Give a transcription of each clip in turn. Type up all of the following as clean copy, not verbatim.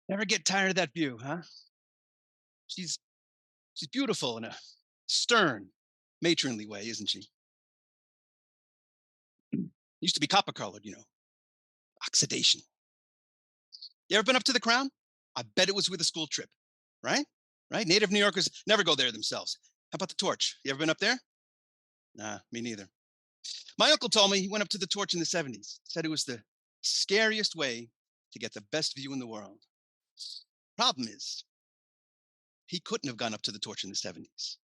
Never get tired of that view, huh? She's she's beautiful in a stern, matronly way, isn't she? Used to be copper colored, oxidation. You ever been up to the Crown? I bet it was with a school trip, right? Right? Native New Yorkers never go there themselves. How about the Torch? You ever been up there? Nah, me neither. My uncle told me he went up to the Torch in the 70s. Said it was the scariest way to get the best view in the world. Problem is, he couldn't have gone up to the Torch in the 70s.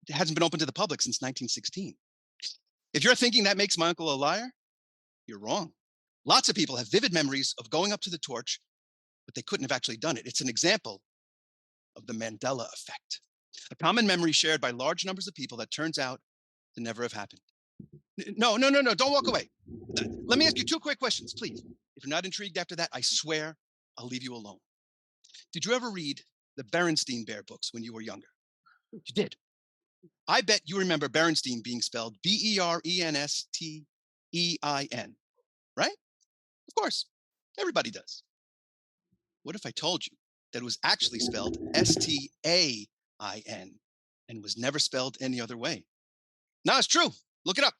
It hasn't been open to the public since 1916. If you're thinking that makes my uncle a liar, you're wrong. Lots of people have vivid memories of going up to the Torch, but they couldn't have actually done it. It's an example of the Mandela effect, a common memory shared by large numbers of people that turns out to never have happened. No, no, no, no, don't walk away. Let me ask you two quick questions, please. If you're not intrigued after that, I swear I'll leave you alone. Did you ever read the Berenstein Bear books when you were younger? You did. I bet you remember Berenstein being spelled Berenstein, right? Of course. Everybody does. What if I told you that it was actually spelled Stain and was never spelled any other way? No, it's true. Look it up.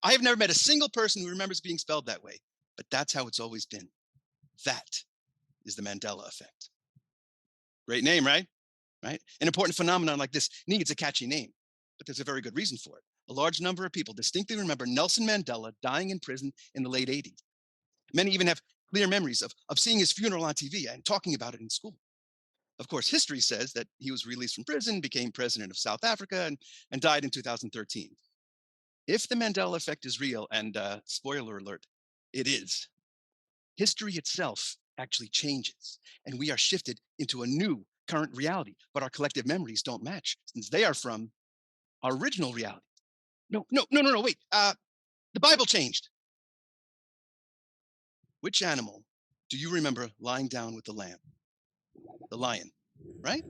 I have never met a single person who remembers being spelled that way, but that's how it's always been. That is the Mandela effect. Great name, right? Right? An important phenomenon like this needs a catchy name, but there's a very good reason for it. A large number of people distinctly remember Nelson Mandela dying in prison in the late 80s. Many even have clear memories of seeing his funeral on TV and talking about it in school. Of course, history says that he was released from prison, became president of South Africa, and died in 2013. If the Mandela effect is real, and spoiler alert, it is, history itself actually changes, and we are shifted into a new current reality, but our collective memories don't match since they are from our original reality. No, no, no, no, no, wait. The Bible changed. Which animal do you remember lying down with the lamb? The lion, right?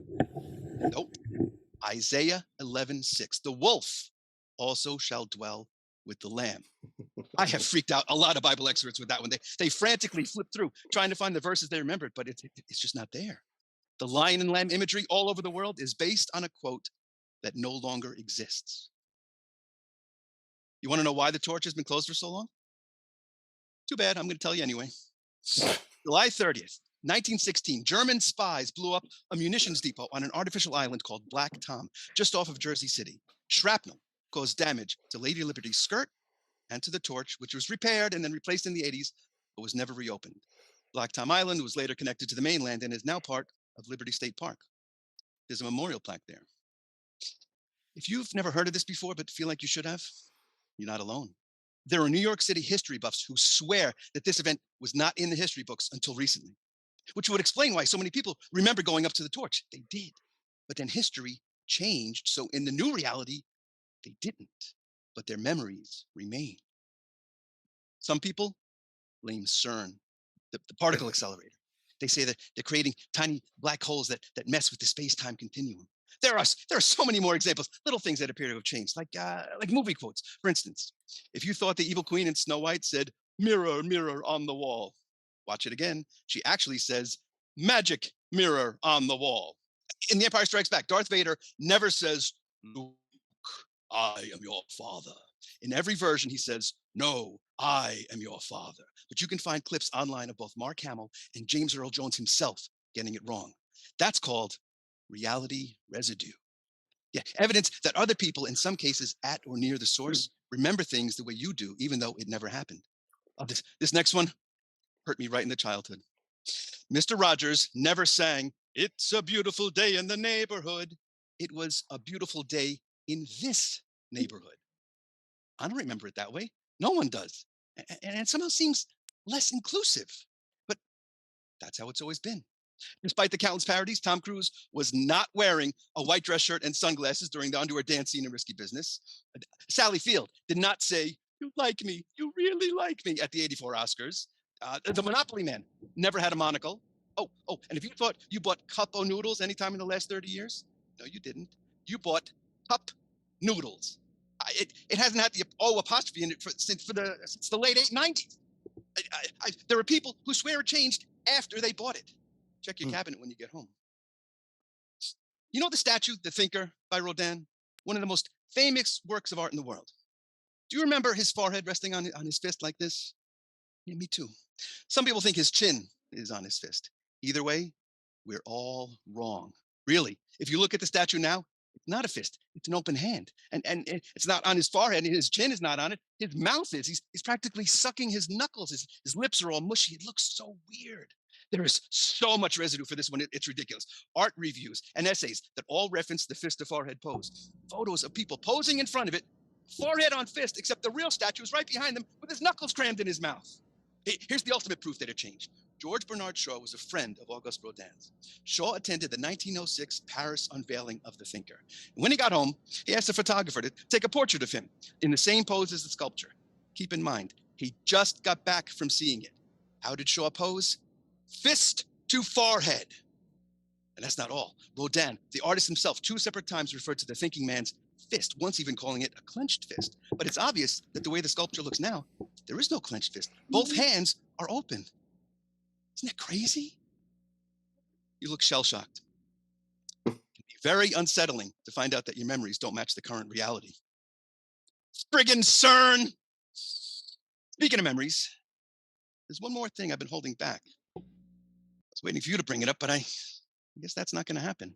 Nope. Isaiah 11:6. The wolf also shall dwell with the lamb. I have freaked out a lot of Bible experts with that one. They frantically flip through trying to find the verses they remembered, but it's just not there. The lion and lamb imagery all over the world is based on a quote that no longer exists. You want to know why the Torch has been closed for so long? Too bad. I'm going to tell you anyway. July 30th, 1916, German spies blew up a munitions depot on an artificial island called Black Tom, just off of Jersey City. Shrapnel caused damage to Lady Liberty's skirt and to the Torch, which was repaired and then replaced in the 80s, but was never reopened. Black Tom Island was later connected to the mainland and is now part of Liberty State Park. There's a memorial plaque there. If you've never heard of this before but feel like you should have, you're not alone. There are New York City history buffs who swear that this event was not in the history books until recently, which would explain why so many people remember going up to the Torch. They did. But then history changed. So in the new reality, they didn't. But their memories remain. Some people blame CERN, the particle accelerator. They say that they're creating tiny black holes that mess with the space-time continuum. There are so many more examples, little things that appear to have changed, like movie quotes. For instance, if you thought the evil queen in Snow White said, "Mirror, mirror on the wall," watch it again. She actually says, "Magic mirror on the wall." In The Empire Strikes Back, Darth Vader never says, "Luke, I am your father." In every version, he says, "No, I am your father." But you can find clips online of both Mark Hamill and James Earl Jones himself getting it wrong. That's called reality residue. Yeah, evidence that other people, in some cases at or near the source, remember things the way you do, even though it never happened. This next one hurt me right in the childhood. Mr. Rogers never sang, "It's a beautiful day in the neighborhood." It was a beautiful day in this neighborhood. I don't remember it that way. No one does. And it somehow seems less inclusive. But that's how it's always been. Despite the countless parodies, Tom Cruise was not wearing a white dress shirt and sunglasses during the underwear dance scene in Risky Business. Sally Field did not say, "You like me, you really like me," at the '84 Oscars. The Monopoly Man never had a monocle. And if you thought you bought cup o' noodles anytime in the last 30 years, no, you didn't. You bought cup noodles. It hasn't had the O apostrophe in it since the late 90s. There are people who swear it changed after they bought it. Check your cabinet when you get home. You know the statue, The Thinker by Rodin? One of the most famous works of art in the world. Do you remember his forehead resting on his fist like this? Yeah, me too. Some people think his chin is on his fist. Either way, we're all wrong. Really, if you look at the statue now, it's not a fist, it's an open hand. And it's not on his forehead, and his chin is not on it. His mouth is. He's practically sucking his knuckles. His lips are all mushy. It looks so weird. There is so much residue for this one, it's ridiculous. Art reviews and essays that all reference the fist to forehead pose. Photos of people posing in front of it, forehead on fist, except the real statue is right behind them with his knuckles crammed in his mouth. Here's the ultimate proof that it changed. George Bernard Shaw was a friend of Auguste Rodin's. Shaw attended the 1906 Paris unveiling of The Thinker. And when he got home, he asked the photographer to take a portrait of him in the same pose as the sculpture. Keep in mind, he just got back from seeing it. How did Shaw pose? Fist to forehead. And that's not all. Rodin, the artist himself, 2 separate times referred to the thinking man's fist, once even calling it a clenched fist. But it's obvious that the way the sculpture looks now, there is no clenched fist. Both hands are open. Isn't that crazy? You look shell-shocked. It can be very unsettling to find out that your memories don't match the current reality. Friggin' CERN! Speaking of memories, there's one more thing I've been holding back. I was waiting for you to bring it up, but I guess that's not going to happen.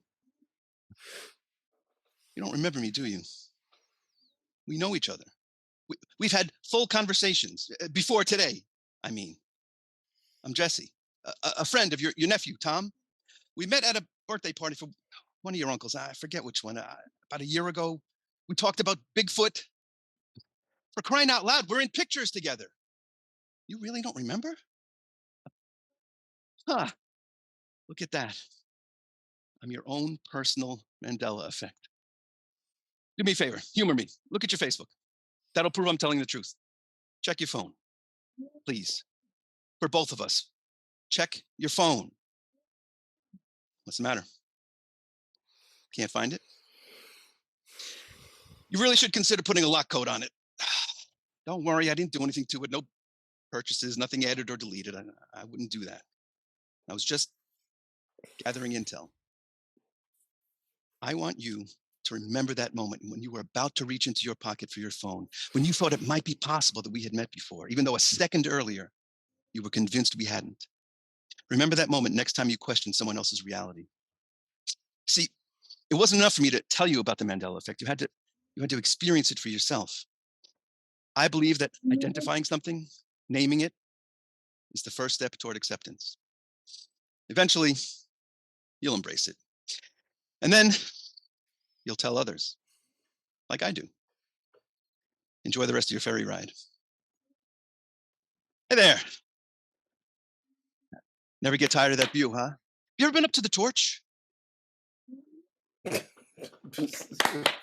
You don't remember me, do you? We know each other. We've had full conversations before today. I mean, I'm Jesse, a friend of your nephew, Tom. We met at a birthday party for one of your uncles. I forget which one. About a year ago, we talked about Bigfoot. For crying out loud, we're in pictures together. You really don't remember? Huh. Look at that. I'm your own personal Mandela effect. Do me a favor, humor me. Look at your Facebook. That'll prove I'm telling the truth. Check your phone, please. For both of us, check your phone. What's the matter? Can't find it? You really should consider putting a lock code on it. Don't worry, I didn't do anything to it. No purchases, nothing added or deleted. I wouldn't do that. I was just gathering intel. I want you to remember that moment when you were about to reach into your pocket for your phone, when you thought it might be possible that we had met before, even though a second earlier you were convinced we hadn't. Remember that moment next time you question someone else's reality. See, it wasn't enough for me to tell you about the Mandela effect. You had to experience it for yourself. I believe that identifying something, naming it, is the first step toward acceptance. Eventually, you'll embrace it. And then you'll tell others, like I do. Enjoy the rest of your ferry ride. Hey there. Never get tired of that view, huh? You ever been up to the Torch?